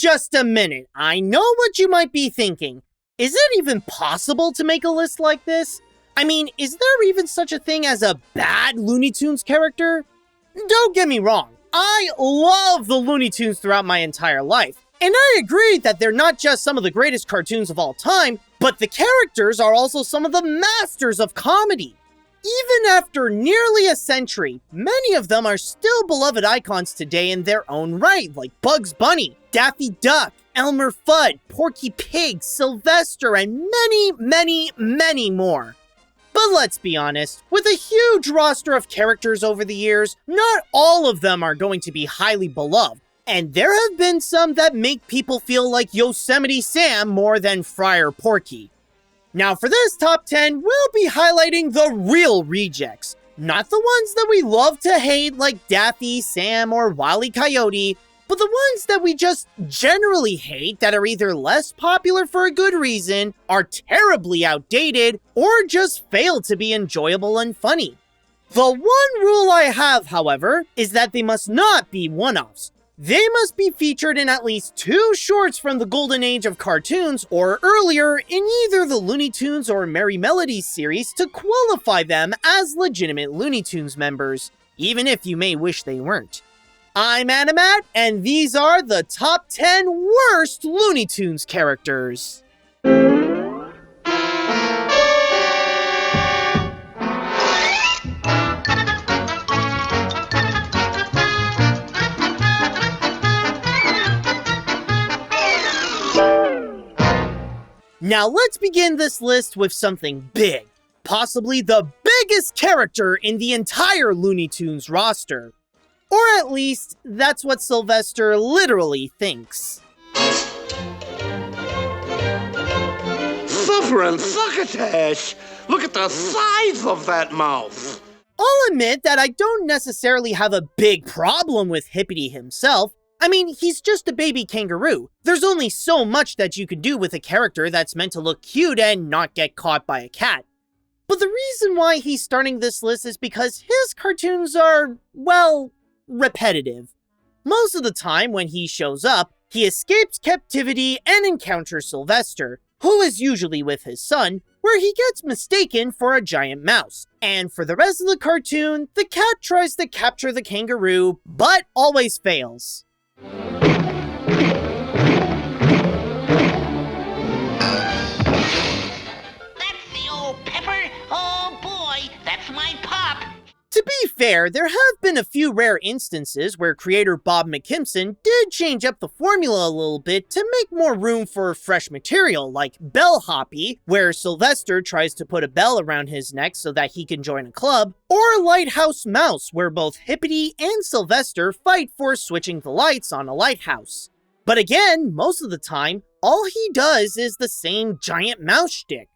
just a minute. I know what you might be thinking. Is it even possible to make a list like this? I mean, is there even such a thing as a bad Looney Tunes character? Don't get me wrong, I love the Looney Tunes throughout my entire life. And I agree that they're not just some of the greatest cartoons of all time, but the characters are also some of the masters of comedy. Even after nearly a century, many of them are still beloved icons today in their own right, like Bugs Bunny, Daffy Duck, Elmer Fudd, Porky Pig, Sylvester, and many more. But let's be honest, with a huge roster of characters over the years, not all of them are going to be highly beloved. And there have been some that make people feel like Yosemite Sam more than Friar Porky. Now for this top 10, we'll be highlighting the real rejects. Not the ones that we love to hate like Daffy, Sam, or Wile E. Coyote, but the ones that we just generally hate that are either less popular for a good reason, are terribly outdated, or just fail to be enjoyable and funny. The one rule I have, however, is that they must not be one-offs. They must be featured in at least 2 shorts from the golden age of cartoons or earlier in either the Looney Tunes or Merry Melodies series to qualify them as legitimate Looney Tunes members, even if you may wish they weren't. I'm Animat, and these are the top 10 worst Looney Tunes characters. Now let's begin this list with something big, possibly the biggest character in the entire Looney Tunes roster. Or at least, that's what Sylvester literally thinks. Suffering succotash! Look at the size of that mouth! I'll admit that I don't necessarily have a big problem with Hippity himself. I mean, he's just a baby kangaroo. There's only so much that you can do with a character that's meant to look cute and not get caught by a cat. But the reason why he's starting this list is because his cartoons are, well, repetitive. Most of the time when he shows up, he escapes captivity and encounters Sylvester, who is usually with his son, where he gets mistaken for a giant mouse. And for the rest of the cartoon, the cat tries to capture the kangaroo, but always fails. That's the old pepper. Oh boy, that's my pop. To be fair, there have been a few rare instances where creator Bob McKimson did change up the formula a little bit to make more room for fresh material, like Bellhoppy, where Sylvester tries to put a bell around his neck so that he can join a club, or Lighthouse Mouse, where both Hippity and Sylvester fight for switching the lights on a lighthouse. But again, most of the time, all he does is the same giant mouse shtick.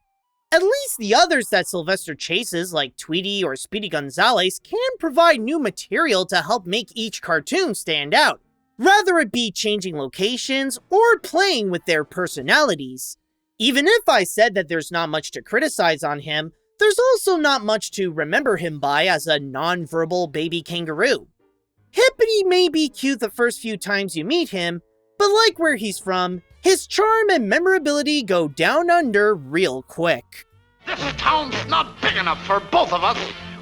At least the others that Sylvester chases, like Tweety or Speedy Gonzales, can provide new material to help make each cartoon stand out, rather it be changing locations or playing with their personalities. Even if I said that there's not much to criticize on him, there's also not much to remember him by as a non-verbal baby kangaroo. Hippity may be cute the first few times you meet him, but like where he's from, his charm and memorability go down under real quick. This town's not big enough for both of us.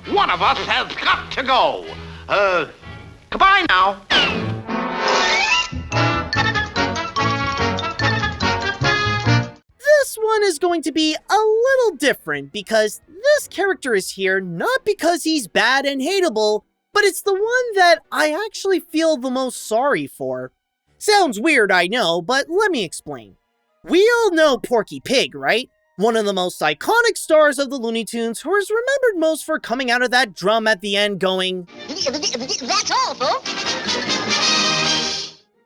One of us has got to go. Goodbye now. This one is going to be a little different because this character is here not because he's bad and hateable, but it's the one that I actually feel the most sorry for. Sounds weird, I know, but let me explain. We all know Porky Pig, right? One of the most iconic stars of the Looney Tunes who is remembered most for coming out of that drum at the end going, That's all, folks.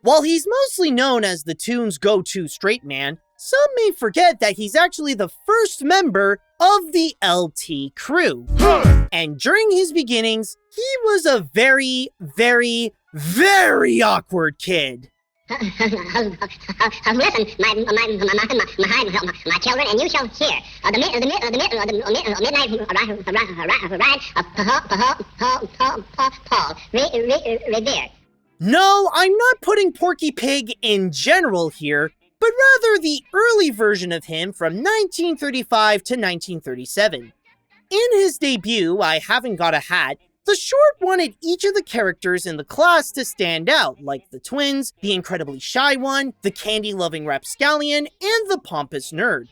While he's mostly known as the tune's go-to straight man, some may forget that he's actually the first member of the LT crew. And during his beginnings, he was a very awkward kid. Listen, my children, and you shall hear the midnight ride of Paul Revere. No, I'm not putting Porky Pig in general here, but rather the early version of him from 1935 to 1937. In his debut, I Haven't Got a Hat, the short wanted each of the characters in the class to stand out, like the twins, the incredibly shy one, the candy-loving rapscallion, and the pompous nerd.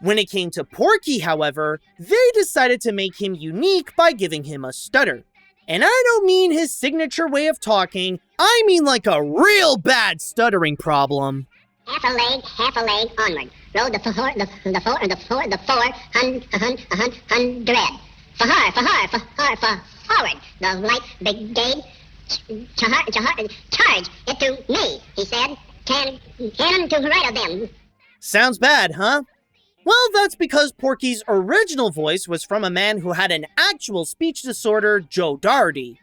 When it came to Porky, however, they decided to make him unique by giving him a stutter. And I don't mean his signature way of talking, I mean like a real bad stuttering problem. Half a leg, onward. Roll the four, hundred. Forward. The light brigade, charge it to me, he said. Cannon to right of them. Sounds bad, huh? Well, that's because Porky's original voice was from a man who had an actual speech disorder, Joe Doherty.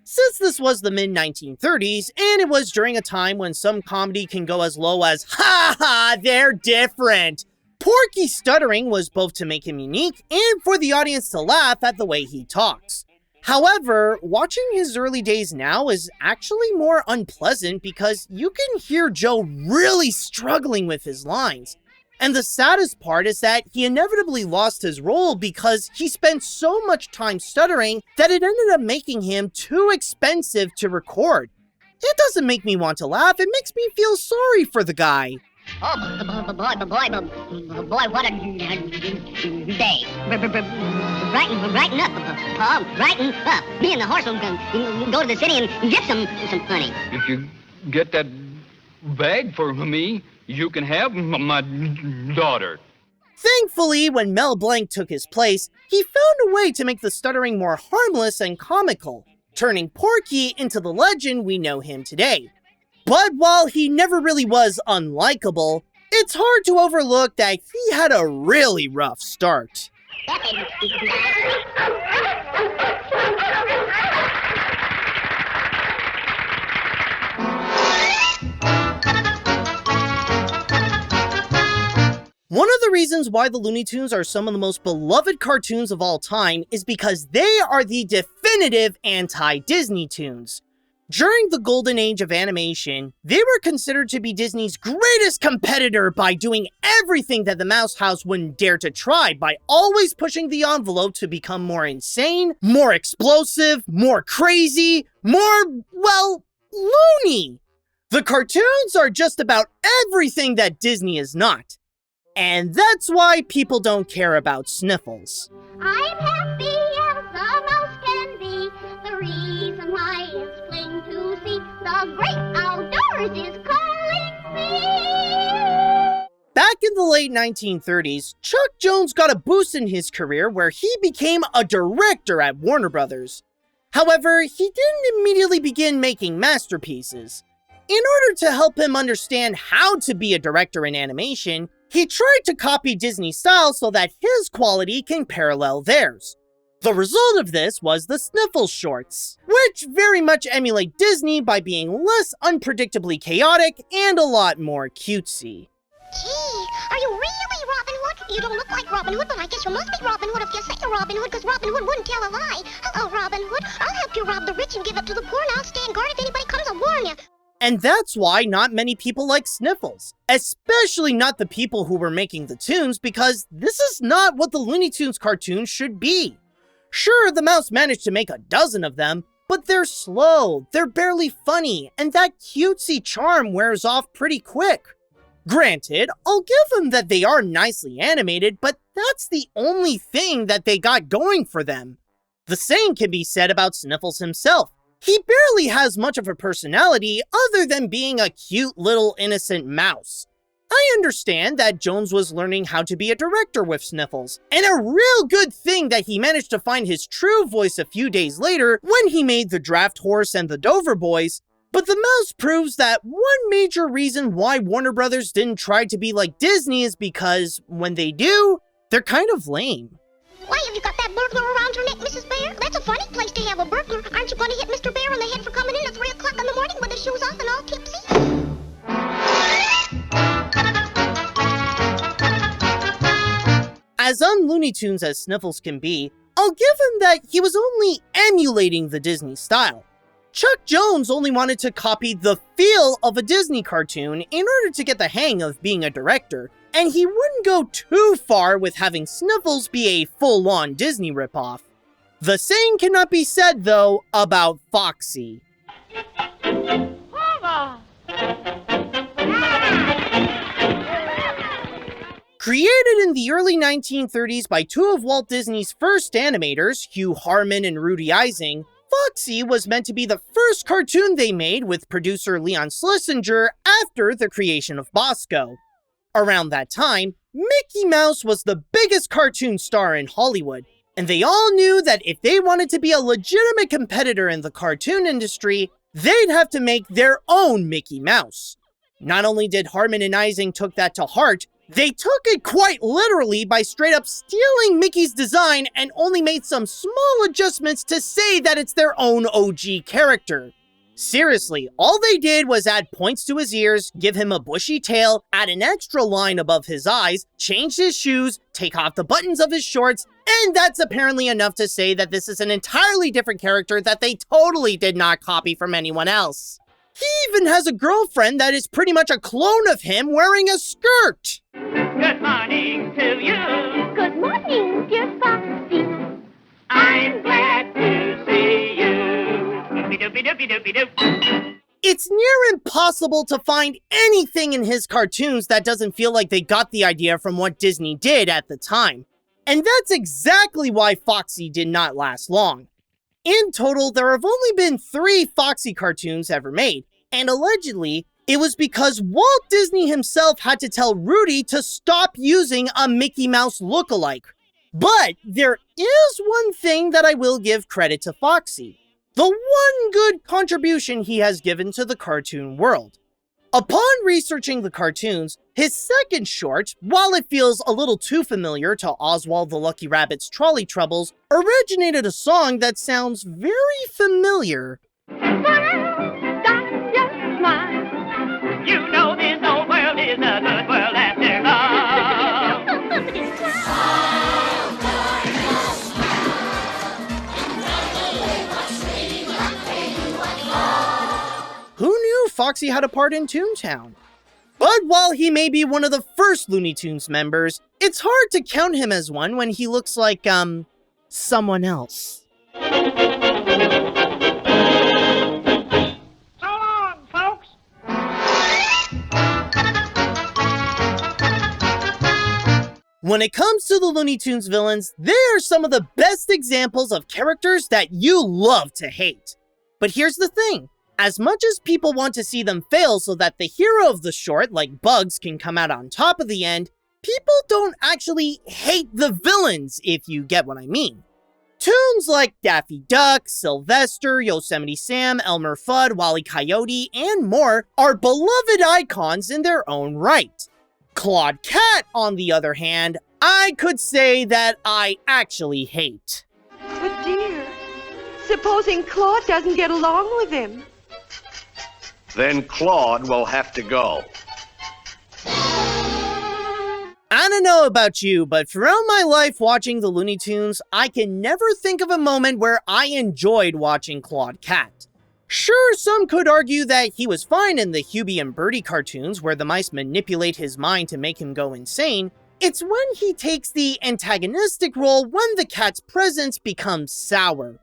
Since this was the mid-1930s, and it was during a time when some comedy can go as low as, "Ha ha, they're different," Porky's stuttering was both to make him unique and for the audience to laugh at the way he talks. However, watching his early days now is actually more unpleasant because you can hear Joe really struggling with his lines. And the saddest part is that he inevitably lost his role because he spent so much time stuttering that it ended up making him too expensive to record. It doesn't make me want to laugh, it makes me feel sorry for the guy. Oh, boy, what a day. Brighten up, Paul, brighten up. Me and the horse will go to the city and get some honey. If you get that bag for me, you can have my daughter. Thankfully, when Mel Blanc took his place, he found a way to make the stuttering more harmless and comical, turning Porky into the legend we know him today. But while he never really was unlikable, it's hard to overlook that he had a really rough start. One of the reasons why the Looney Tunes are some of the most beloved cartoons of all time is because they are the definitive anti-Disney tunes. During the golden age of animation, they were considered to be Disney's greatest competitor by doing everything that the Mouse House wouldn't dare to try, by always pushing the envelope to become more insane, more explosive, more crazy, more, well, loony. The cartoons are just about everything that Disney is not. And that's why people don't care about Sniffles. I'm happy as the mouse can be. The reason why is plain to see. The great outdoors is calling me. Back in the late 1930s, Chuck Jones got a boost in his career where he became a director at Warner Brothers. However, he didn't immediately begin making masterpieces. In order to help him understand how to be a director in animation, he tried to copy Disney's style so that his quality can parallel theirs. The result of this was the Sniffles shorts, which very much emulate Disney by being less unpredictably chaotic and a lot more cutesy. Gee, are you really Robin Hood? You don't look like Robin Hood, but I guess you must be Robin Hood if you say you're Robin Hood, because Robin Hood wouldn't tell a lie. Hello, Robin Hood. I'll help you rob the rich and give it to the poor, and I'll stand guard if anybody comes. I'll warn you. And that's why not many people like Sniffles, especially not the people who were making the tunes, because this is not what the Looney Tunes cartoons should be. Sure, the mouse managed to make a dozen of them, but they're slow, they're barely funny, and that cutesy charm wears off pretty quick. Granted, I'll give them that they are nicely animated, but that's the only thing that they got going for them. The same can be said about Sniffles himself. He barely has much of a personality other than being a cute little innocent mouse. I understand that Jones was learning how to be a director with Sniffles, and a real good thing that he managed to find his true voice a few days later when he made the Draft Horse and the Dover Boys, but the mouse proves that one major reason why Warner Brothers didn't try to be like Disney is because, when they do, they're kind of lame. Why have you got that burglar around your neck, Mrs. Bear? That's a funny place to have a burglar. Aren't you going to hit Mr. Bear in the head for coming in at 3 o'clock in the morning with his shoes off and all tipsy? As un-Looney Tunes as Sniffles can be, I'll give him that he was only emulating the Disney style. Chuck Jones only wanted to copy the feel of a Disney cartoon in order to get the hang of being a director, and he wouldn't go too far with having Sniffles be a full-on Disney ripoff. The same cannot be said, though, about Foxy. Created in the early 1930s by two of Walt Disney's first animators, Hugh Harman and Rudy Ising, Foxy was meant to be the first cartoon they made with producer Leon Schlesinger after the creation of Bosco. Around that time, Mickey Mouse was the biggest cartoon star in Hollywood, and they all knew that if they wanted to be a legitimate competitor in the cartoon industry, they'd have to make their own Mickey Mouse. Not only did Harman and Ising took that to heart, they took it quite literally by straight up stealing Mickey's design and only made some small adjustments to say that it's their own OG character. Seriously, all they did was add points to his ears, give him a bushy tail, add an extra line above his eyes, change his shoes, take off the buttons of his shorts, and that's apparently enough to say that this is an entirely different character that they totally did not copy from anyone else. He even has a girlfriend that is pretty much a clone of him wearing a skirt. Good morning to you. Good morning, dear Foxy. I'm glad to see you. Doopy-doopy-doopy-doopy-doop. It's near impossible to find anything in his cartoons that doesn't feel like they got the idea from what Disney did at the time. And that's exactly why Foxy did not last long. In total, there have only been 3 Foxy cartoons ever made, and allegedly, it was because Walt Disney himself had to tell Rudy to stop using a Mickey Mouse lookalike. But there is one thing that I will give credit to Foxy: the one good contribution he has given to the cartoon world. Upon researching the cartoons, his second short, while it feels a little too familiar to Oswald the Lucky Rabbit's Trolley Troubles, originated a song that sounds very familiar. You know this old world is a good world after all. Who knew Foxy had a part in Toontown? But while he may be one of the first Looney Tunes members, it's hard to count him as one when he looks like, someone else. So long, folks. When it comes to the Looney Tunes villains, they are some of the best examples of characters that you love to hate. But here's the thing. As much as people want to see them fail so that the hero of the short, like Bugs, can come out on top of the end, people don't actually hate the villains, if you get what I mean. Tunes like Daffy Duck, Sylvester, Yosemite Sam, Elmer Fudd, Wile E. Coyote, and more are beloved icons in their own right. Claude Cat, on the other hand, I could say that I actually hate. But dear, supposing Claude doesn't get along with him? Then Claude will have to go. I don't know about you, but throughout my life watching the Looney Tunes, I can never think of a moment where I enjoyed watching Claude Cat. Sure, some could argue that he was fine in the Hubie and Bertie cartoons where the mice manipulate his mind to make him go insane. It's when he takes the antagonistic role when the cat's presence becomes sour.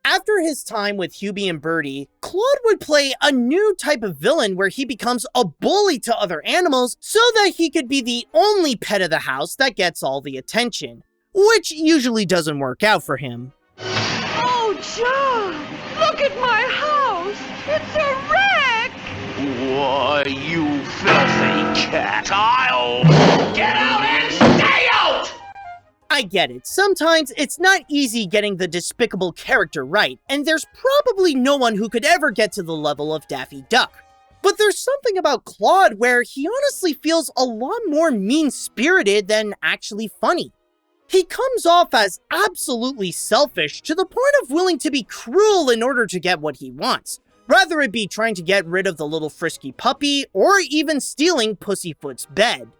After his time with Hubie and Bertie, Claude would play a new type of villain where he becomes a bully to other animals so that he could be the only pet of the house that gets all the attention, which usually doesn't work out for him. Oh, John, look at my house. It's a wreck. Why, you filthy cat, I'll get out and stay out! I get it, sometimes it's not easy getting the despicable character right, and there's probably no one who could ever get to the level of Daffy Duck. But there's something about Claude where he honestly feels a lot more mean-spirited than actually funny. He comes off as absolutely selfish to the point of willing to be cruel in order to get what he wants, rather it be trying to get rid of the little frisky puppy or even stealing Pussyfoot's bed.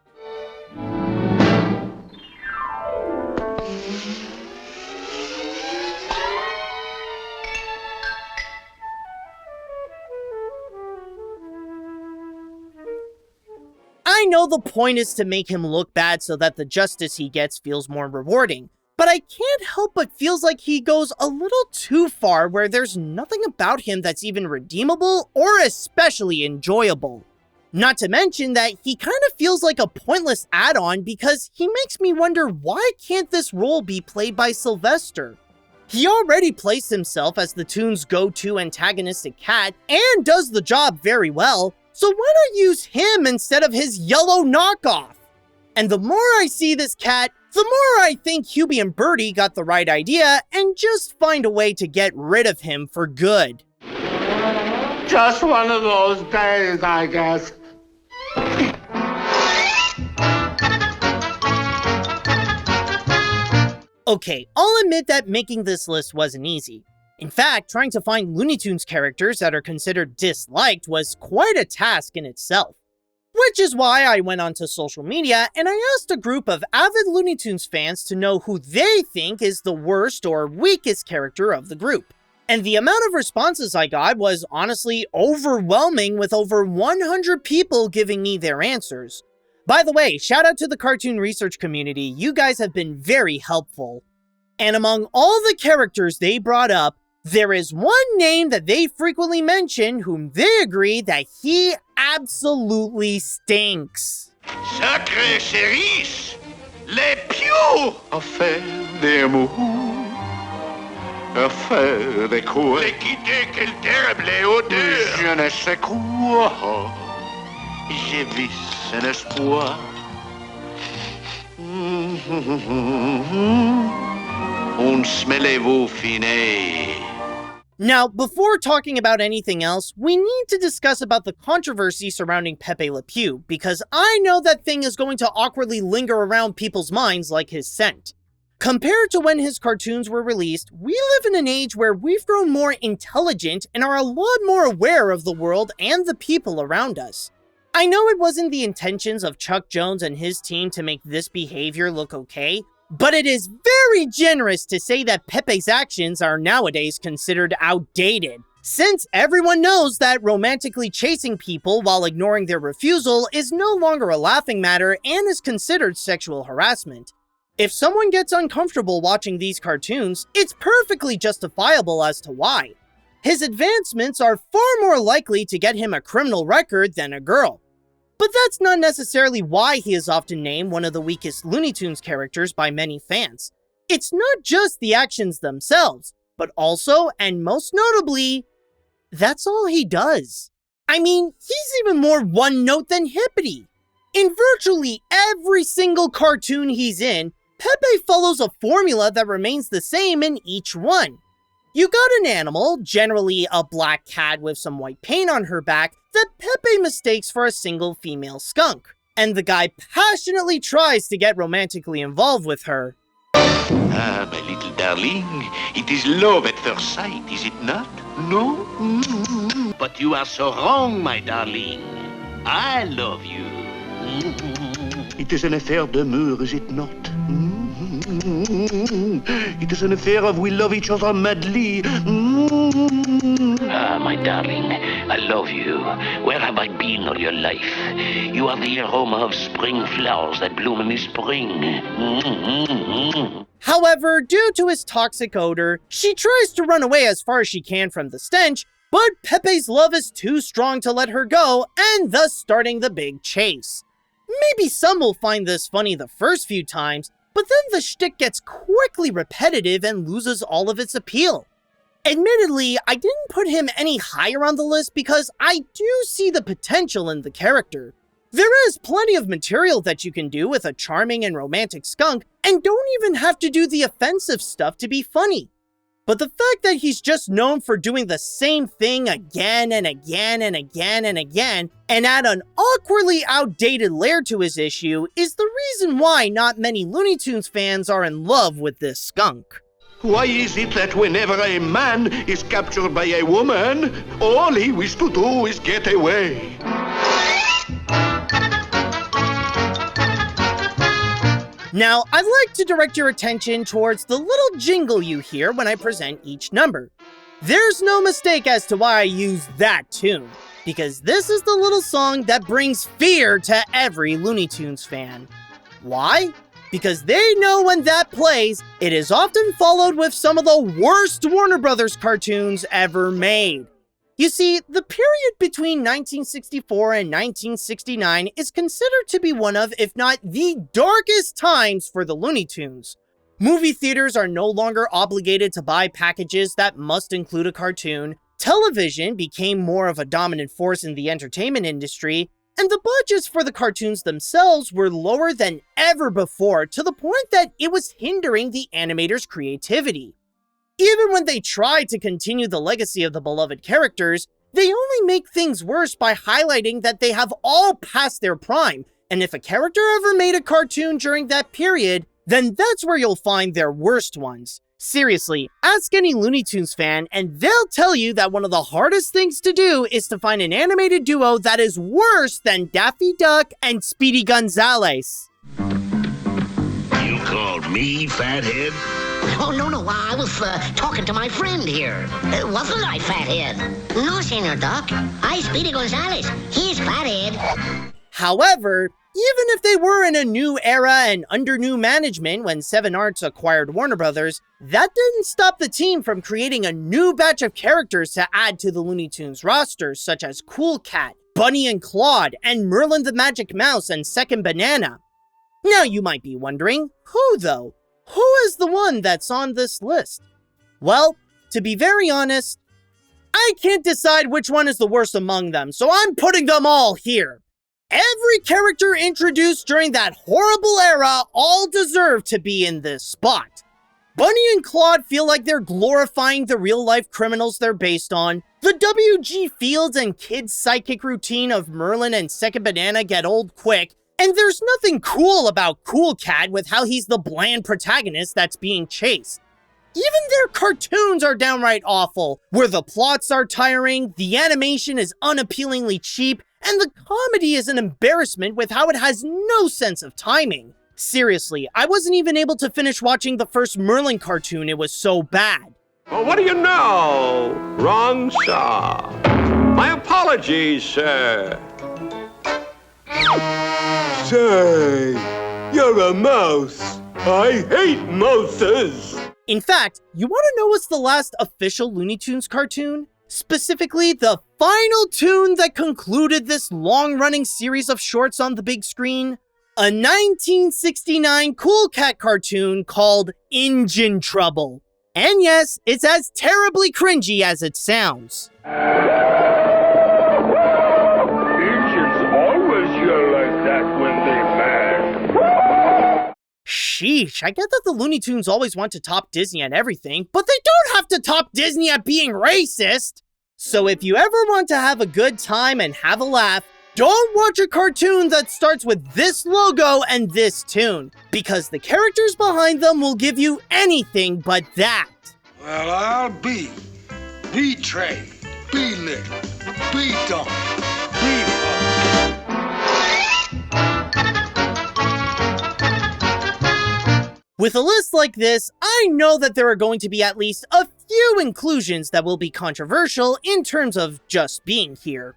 know the point is to make him look bad so that the justice he gets feels more rewarding, but I can't help but feels like he goes a little too far where there's nothing about him that's even redeemable or especially enjoyable. Not to mention that he kind of feels like a pointless add-on because he makes me wonder why can't this role be played by Sylvester? He already plays himself as the toon's go-to antagonistic cat and does the job very well, so why not use him instead of his yellow knockoff? And the more I see this cat, the more I think Hubie and Bertie got the right idea and just find a way to get rid of him for good. Just one of those days, I guess. Okay, I'll admit that making this list wasn't easy. In fact, trying to find Looney Tunes characters that are considered disliked was quite a task in itself. Which is why I went onto social media and I asked a group of avid Looney Tunes fans to know who they think is the worst or weakest character of the group. And the amount of responses I got was honestly overwhelming, with over 100 people giving me their answers. By the way, shout out to the cartoon research community, you guys have been very helpful. And among all the characters they brought up, there is one name that they frequently mention whom they agree that he absolutely stinks. Sacré chéris, les pious. Affaire d'amour, affaire de quoi? L'équité, quelle terrible odeur. Je ne sais quoi. J'ai vu un espoir. On se met les veaux finés. Now, before talking about anything else, we need to discuss about the controversy surrounding Pepe Le Pew, because I know that thing is going to awkwardly linger around people's minds like his scent. Compared to when his cartoons were released, we live in an age where we've grown more intelligent and are a lot more aware of the world and the people around us. I know it wasn't the intentions of Chuck Jones and his team to make this behavior look okay, but it is very generous to say that Pepe's actions are nowadays considered outdated, since everyone knows that romantically chasing people while ignoring their refusal is no longer a laughing matter and is considered sexual harassment. If someone gets uncomfortable watching these cartoons, it's perfectly justifiable as to why. His advancements are far more likely to get him a criminal record than a girl. But that's not necessarily why he is often named one of the weakest Looney Tunes characters by many fans. It's not just the actions themselves, but also, and most notably, that's all he does. I mean, he's even more one-note than Hippity. In virtually every single cartoon he's in, Pepe follows a formula that remains the same in each one. You got an animal, generally a black cat with some white paint on her back, that Pepe mistakes for a single female skunk. And the guy passionately tries to get romantically involved with her. Ah, my little darling, it is love at first sight, is it not? No? But you are so wrong, my darling. I love you. It is an affair d'amour, is it not? It is an affair of we love each other madly. Ah, my darling, I love you. Where have I been all your life? You are the aroma of spring flowers that bloom in the spring. However, due to his toxic odor, she tries to run away as far as she can from the stench, but Pepe's love is too strong to let her go, and thus starting the big chase. Maybe some will find this funny the first few times, but then the shtick gets quickly repetitive and loses all of its appeal. Admittedly, I didn't put him any higher on the list because I do see the potential in the character. There is plenty of material that you can do with a charming and romantic skunk, and don't even have to do the offensive stuff to be funny. But the fact that he's just known for doing the same thing again and again and again and again, and add an awkwardly outdated layer to his issue, is the reason why not many Looney Tunes fans are in love with this skunk. Why is it that whenever a man is captured by a woman, all he wishes to do is get away? Now, I'd like to direct your attention towards the little jingle you hear when I present each number. There's no mistake as to why I use that tune. because this is the little song that brings fear to every Looney Tunes fan. Why? Because they know when that plays, it is often followed with some of the worst Warner Brothers cartoons ever made. You see, the period between 1964 and 1969 is considered to be one of, if not the darkest times for the Looney Tunes. Movie theaters are no longer obligated to buy packages that must include a cartoon, television became more of a dominant force in the entertainment industry, and the budgets for the cartoons themselves were lower than ever before, to the point that it was hindering the animators' creativity. Even when they tried to continue the legacy of the beloved characters, they only make things worse by highlighting that they have all passed their prime, and if a character ever made a cartoon during that period, then that's where you'll find their worst ones. Seriously, ask any Looney Tunes fan and they'll tell you that one of the hardest things to do is to find an animated duo that is worse than Daffy Duck and Speedy Gonzales. You called me fathead? Oh, no, I was talking to my friend here. Wasn't I, Fathead? No, Senor Doc. I, Speedy Gonzales. He's Fathead. However, even if they were in a new era and under new management when 7 Arts acquired Warner Brothers, that didn't stop the team from creating a new batch of characters to add to the Looney Tunes roster, such as Cool Cat, Bunny and Claude, and Merlin the Magic Mouse and Second Banana. Now you might be wondering, who though? Who is the one that's on this list? Well, to be very honest, I can't decide which one is the worst among them, so I'm putting them all here. Every character introduced during that horrible era all deserve to be in this spot. Bunny and Claude feel like they're glorifying the real-life criminals they're based on. The W.G. Fields and kids' psychic routine of Merlin and Second Banana get old quick, and there's nothing cool about Cool Cat with how he's the bland protagonist that's being chased. Even their cartoons are downright awful, where the plots are tiring, the animation is unappealingly cheap, and the comedy is an embarrassment with how it has no sense of timing. Seriously, I wasn't even able to finish watching the first Merlin cartoon, it was so bad. Well, what do you know? Wrong saw. My apologies, sir. Say, you're a mouse. I hate mouses. In fact, you want to know what's the last official Looney Tunes cartoon? Specifically, the final tune that concluded this long-running series of shorts on the big screen? A 1969 Cool Cat cartoon called Engine Trouble. And yes, it's as terribly cringy as it sounds. Engines always yell like that when they're mad. Sheesh, I get that the Looney Tunes always want to top Disney at everything, but they don't have to top Disney at being racist! So if you ever want to have a good time and have a laugh, don't watch a cartoon that starts with this logo and this tune, because the characters behind them will give you anything but that. Well, I'll be betrayed, belittled, beat-up, With a list like this, I know that there are going to be at least a few inclusions that will be controversial in terms of just being here.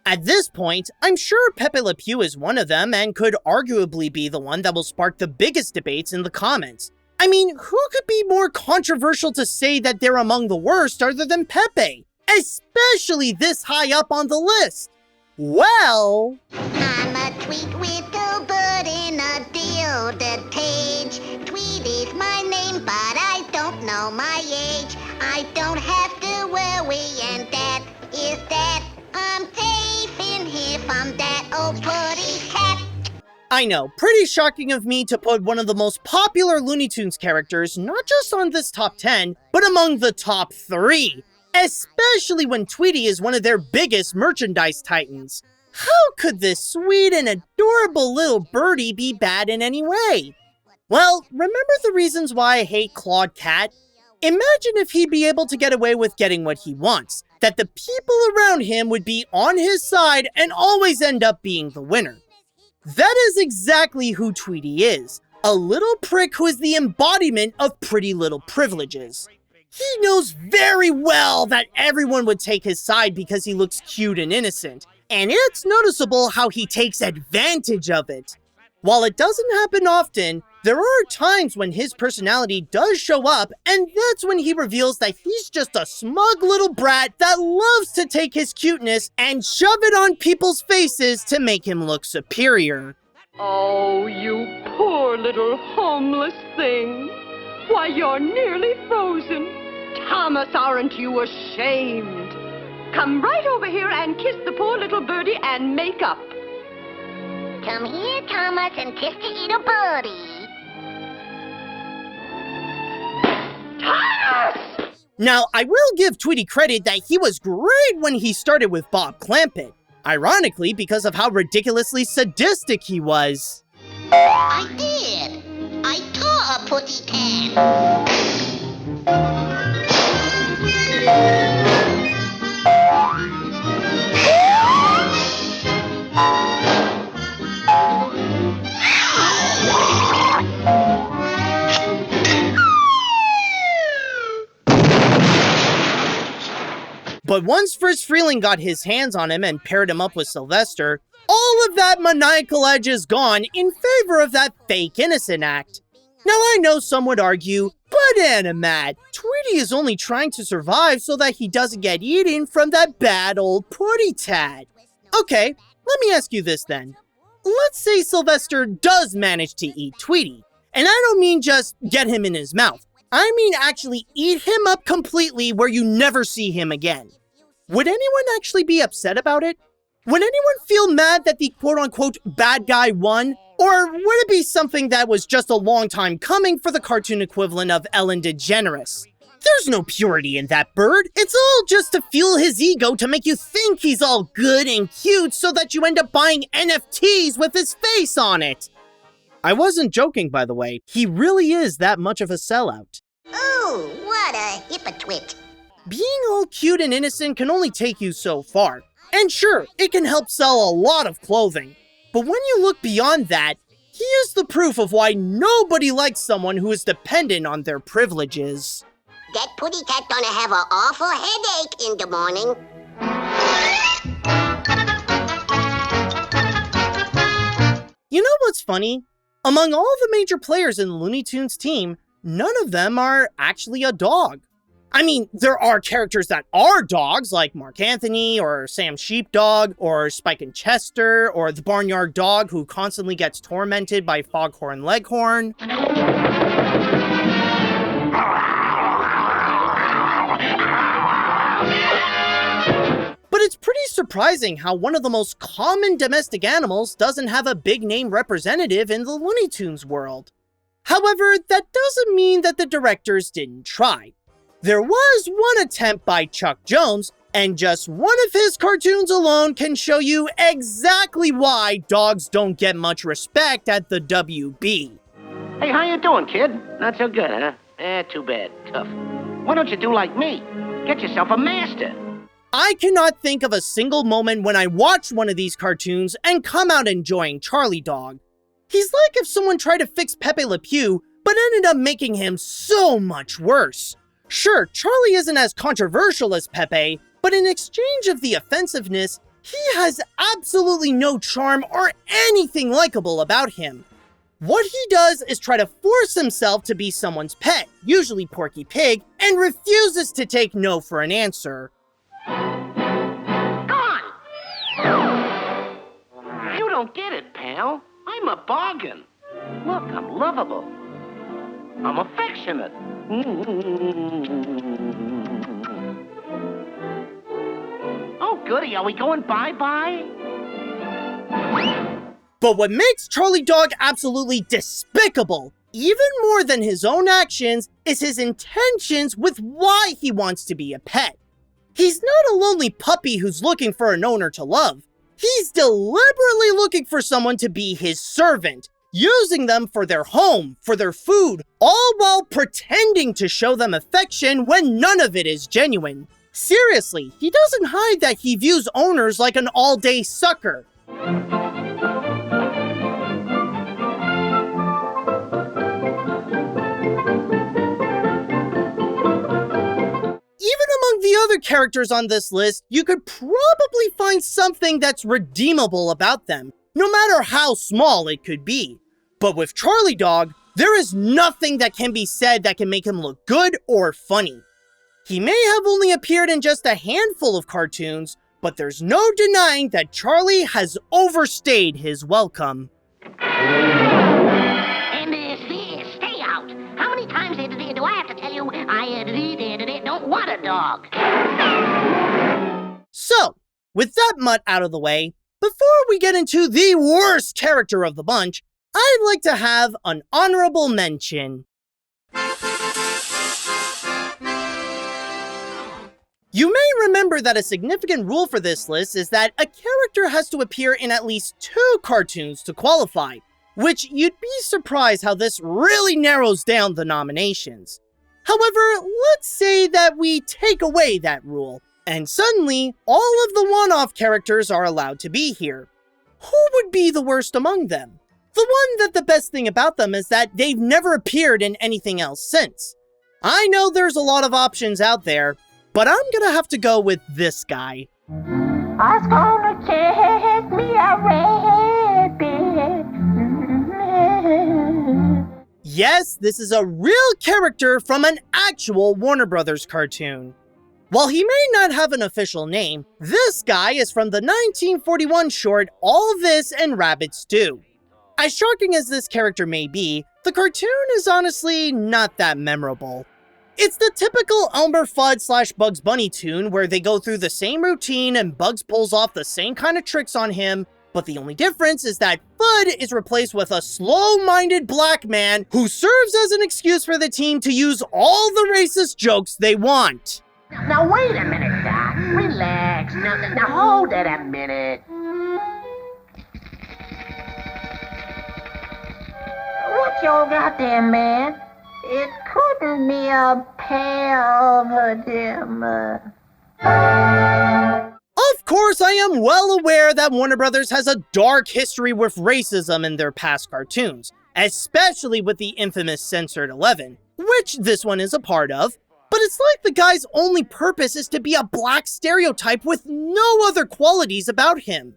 At this point, I'm sure Pepe Le Pew is one of them and could arguably be the one that will spark the biggest debates in the comments. I mean, who could be more controversial to say that they're among the worst other than Pepe? Especially this high up on the list. Well... I'm a tweet little bird in a deoded cage. Tweet is my name, but I don't know my age. I don't have to worry, and that is that. I'm safe in here from that old putty cat. I know, pretty shocking of me to put one of the most popular Looney Tunes characters not just on this top 10, but among the top 3. Especially when Tweety is one of their biggest merchandise titans. How could this sweet and adorable little birdie be bad in any way? Well, remember the reasons why I hate Claude Cat? Imagine if he'd be able to get away with getting what he wants, that the people around him would be on his side and always end up being the winner. That is exactly who Tweety is, a little prick who is the embodiment of pretty little privileges. He knows very well that everyone would take his side because he looks cute and innocent, and it's noticeable how he takes advantage of it. While it doesn't happen often, there are times when his personality does show up, and that's when he reveals that he's just a smug little brat that loves to take his cuteness and shove it on people's faces to make him look superior. Oh, you poor little homeless thing. Why, you're nearly frozen. Thomas, aren't you ashamed? Come right over here and kiss the poor little birdie and make up. Come here, Thomas, and kiss the little birdie. Thomas! Now, I will give Tweety credit that he was great when he started with Bob Clampett, ironically because of how ridiculously sadistic he was. I did. I tore a putty can. But once Friz Freleng got his hands on him and paired him up with Sylvester, all of that maniacal edge is gone in favor of that fake innocent act. Now I know some would argue, but Animat, Tweety is only trying to survive so that he doesn't get eaten from that bad old putty tad. Okay, let me ask you this then. Let's say Sylvester does manage to eat Tweety, and I don't mean just get him in his mouth. I mean actually eat him up completely where you never see him again. Would anyone actually be upset about it? Would anyone feel mad that the quote-unquote bad guy won? Or would it be something that was just a long time coming for the cartoon equivalent of Ellen DeGeneres? There's no purity in that bird. It's all just to fuel his ego to make you think he's all good and cute so that you end up buying NFTs with his face on it. I wasn't joking, by the way. He really is that much of a sellout. Ooh, what a hypocrite. Being all cute and innocent can only take you so far. And sure, it can help sell a lot of clothing. But when you look beyond that, he is the proof of why nobody likes someone who is dependent on their privileges. That putty cat gonna have an awful headache in the morning. You know what's funny? Among all the major players in the Looney Tunes team, none of them are actually a dog. I mean, there are characters that are dogs, like Mark Anthony, or Sam Sheepdog, or Spike and Chester, or the Barnyard Dog who constantly gets tormented by Foghorn Leghorn. But it's pretty surprising how one of the most common domestic animals doesn't have a big name representative in the Looney Tunes world. However, that doesn't mean that the directors didn't try. There was one attempt by Chuck Jones, and just one of his cartoons alone can show you exactly why dogs don't get much respect at the WB. Hey, how you doing, kid? Not so good, huh? Too bad. Tough. Why don't you do like me? Get yourself a master. I cannot think of a single moment when I watched one of these cartoons and come out enjoying Charlie Dog. He's like if someone tried to fix Pepe Le Pew, but ended up making him so much worse. Sure, Charlie isn't as controversial as Pepe, but in exchange of the offensiveness, he has absolutely no charm or anything likable about him. What he does is try to force himself to be someone's pet, usually Porky Pig, and refuses to take no for an answer. Gone! You don't get it, pal. I'm a bargain. Look, I'm lovable. I'm affectionate. Oh, goody, are we going bye-bye? But what makes Charlie Dog absolutely despicable, even more than his own actions, is his intentions with why he wants to be a pet. He's not a lonely puppy who's looking for an owner to love. He's deliberately looking for someone to be his servant, using them for their home, for their food, all while pretending to show them affection when none of it is genuine. Seriously, he doesn't hide that he views owners like an all-day sucker. the other characters on this list, you could probably find something that's redeemable about them, no matter how small it could be. But with Charlie Dog, there is nothing that can be said that can make him look good or funny. He may have only appeared in just a handful of cartoons, but there's no denying that Charlie has overstayed his welcome. And stay out. How many times do I have to tell you I don't want a dog? So, with that mutt out of the way, before we get into the worst character of the bunch, I'd like to have an honorable mention. You may remember that a significant rule for this list is that a character has to appear in at least 2 cartoons to qualify, which you'd be surprised how this really narrows down the nominations. However, let's say that we take away that rule, and suddenly, all of the one-off characters are allowed to be here. Who would be the worst among them? The one that the best thing about them is that they've never appeared in anything else since. I know there's a lot of options out there, but I'm gonna have to go with this guy. I was gonna take me a rabbit. Yes, this is a real character from an actual Warner Brothers cartoon. While he may not have an official name, this guy is from the 1941 short All This and Rabbits Too. As shocking as this character may be, the cartoon is honestly not that memorable. It's the typical Elmer Fudd / Bugs Bunny tune where they go through the same routine and Bugs pulls off the same kind of tricks on him, but the only difference is that Fudd is replaced with a slow-minded black man who serves as an excuse for the team to use all the racist jokes they want. Now wait a minute, Doc. Relax. Now hold it a minute. What y'all got there, man? It couldn't be a pair of them. Of course, I am well aware that Warner Brothers has a dark history with racism in their past cartoons, especially with the infamous Censored 11, which this one is a part of, but it's like the guy's only purpose is to be a black stereotype with no other qualities about him.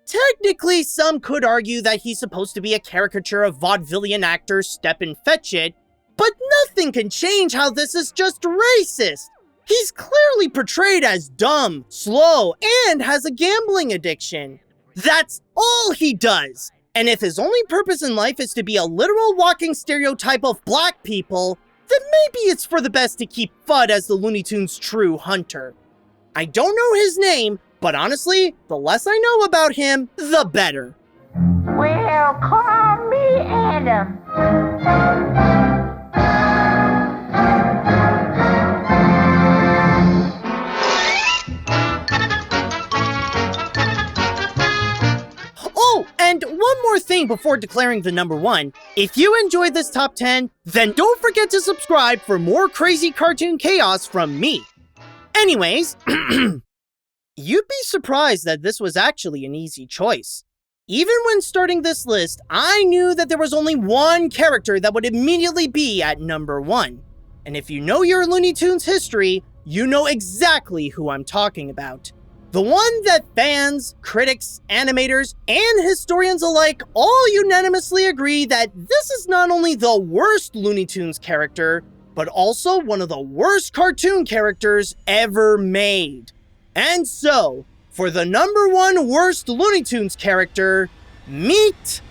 Technically, some could argue that he's supposed to be a caricature of vaudevillian actor Stepin Fetchit, but nothing can change how this is just racist. He's clearly portrayed as dumb, slow, and has a gambling addiction. That's all he does. And if his only purpose in life is to be a literal walking stereotype of black people, then maybe it's for the best to keep Fudd as the Looney Tunes' true hunter. I don't know his name, but honestly, the less I know about him, the better. Well, call me Adam. Oh, and one more thing before declaring the number 1. If you enjoyed this top 10, then don't forget to subscribe for more crazy cartoon chaos from me. Anyways, you'd be surprised that this was actually an easy choice. Even when starting this list, I knew that there was only one character that would immediately be at number 1. And if you know your Looney Tunes history, you know exactly who I'm talking about. The one that fans, critics, animators, and historians alike all unanimously agree that this is not only the worst Looney Tunes character, but also one of the worst cartoon characters ever made. And so, for the number 1 worst Looney Tunes character, meet...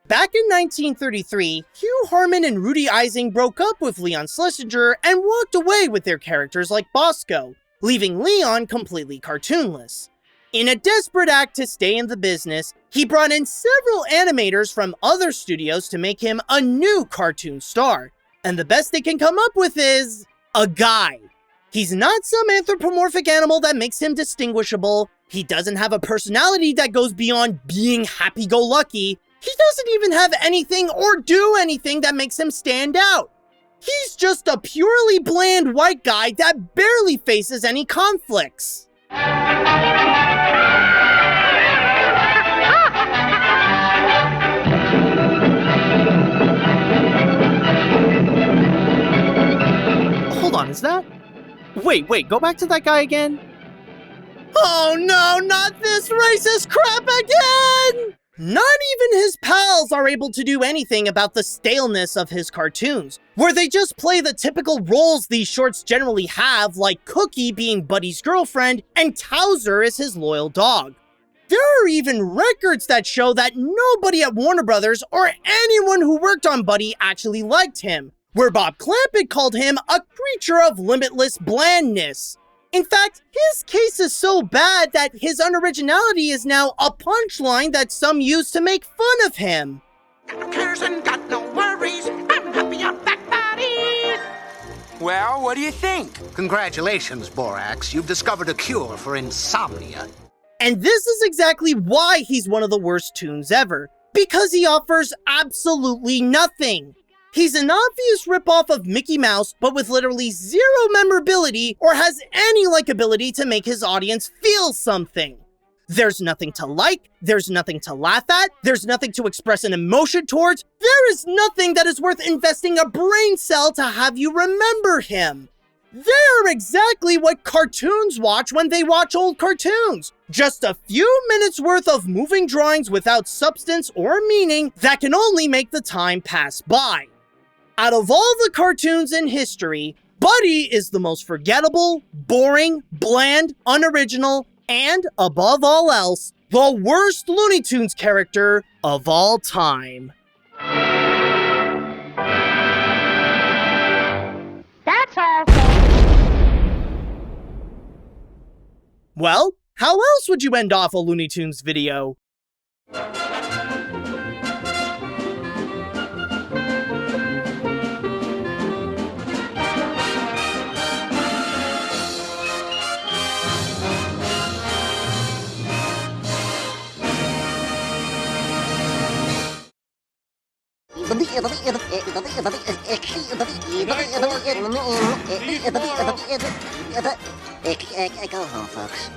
Back in 1933, Hugh Harman and Rudy Ising broke up with Leon Schlesinger and walked away with their characters like Bosco, leaving Leon completely cartoonless. In a desperate act to stay in the business, he brought in several animators from other studios to make him a new cartoon star. And the best they can come up with is... a guy. He's not some anthropomorphic animal that makes him distinguishable. He doesn't have a personality that goes beyond being happy-go-lucky. He doesn't even have anything or do anything that makes him stand out. He's just a purely bland white guy that barely faces any conflicts. Is that? Wait, go back to that guy again. Oh no, not this racist crap again! Not even his pals are able to do anything about the staleness of his cartoons, where they just play the typical roles these shorts generally have, like Cookie being Buddy's girlfriend and Towser is his loyal dog. There are even records that show that nobody at Warner Brothers or anyone who worked on Buddy actually liked him, where Bob Clampett called him a creature of limitless blandness. In fact, his case is so bad that his unoriginality is now a punchline that some use to make fun of him. Cares and got no worries. I'm happy I'm back, buddy. Well, what do you think? Congratulations, Borax. You've discovered a cure for insomnia. And this is exactly why he's one of the worst toons ever. Because he offers absolutely nothing. He's an obvious ripoff of Mickey Mouse, but with literally zero memorability or has any likability to make his audience feel something. There's nothing to like, there's nothing to laugh at, there's nothing to express an emotion towards, there is nothing that is worth investing a brain cell to have you remember him. They're exactly what cartoons watch when they watch old cartoons. Just a few minutes worth of moving drawings without substance or meaning that can only make the time pass by. Out of all the cartoons in history, Buddy is the most forgettable, boring, bland, unoriginal, and, above all else, the worst Looney Tunes character of all time. That's all. Well, how else would you end off a Looney Tunes video? Go home, folks.